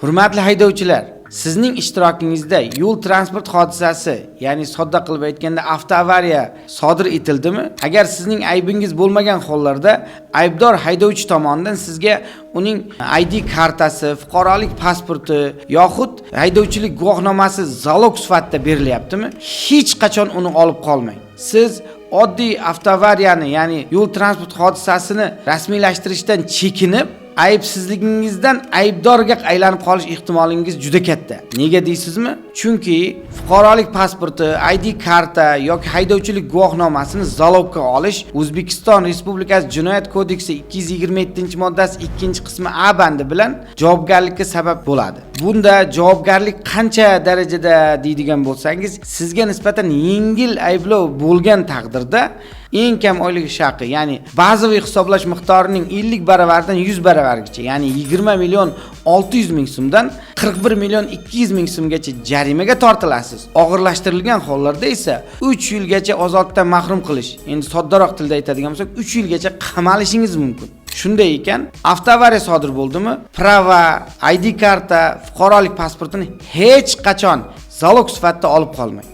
Hurmatli haydovchilar, sizning ishtirokingizda yo'l transport hodisasi, ya'ni sodda qilib aytganda avtoavariya sodir etildimi? Agar sizning aybingiz bo'lmagan hollarda aybdor haydovchi tomonidan sizga uning ID kartasi, fuqarolik pasporti yoxud haydovchilik guvohnomasi zalog sifatida berilyaptimi? Hech qachon uni olib qolmang. Siz oddiy avtoavariyani, ya'ni yo'l transport hodisasini rasmiylashtirishdan chekinib, aybsizligingizdan aybdorga aylanib qolish ehtimolingiz juda katta. Nega deysizmi? Chunki fuqarolik pasporti, ID karta yoki haydovchilik guvohnomasini zalogga olish O'zbekiston Respublikasi Jinoyat kodeksi 227-moddasi 2-qismi A bandi bilan javobgarlikka sabab bo'ladi. Bunda javobgarlik qancha darajada deydigan bo'lsangiz, sizga nisbatan yengil ayblov bo'lgan taqdirda eng kam oylik haqi, ya'ni bazaviy hisoblash miqdorining 50 baravaridan 100 baravargacha, ya'ni 20 million 600 ming so'mdan 41 million 200 ming so'mgacha jarimaga tortilasiz. Og'irlashtirilgan hollarda esa 3 yilgacha ozodlikdan mahrum qilish, endi soddaroq tilda aytadigan bo'lsak 3 yilgacha qamalishingiz mumkin. Shunday ekan, avtoavariya sodir bo'ldimi, prava, ID karta, fuqarolik pasportini hech qachon zalog sifatida olib qolmang.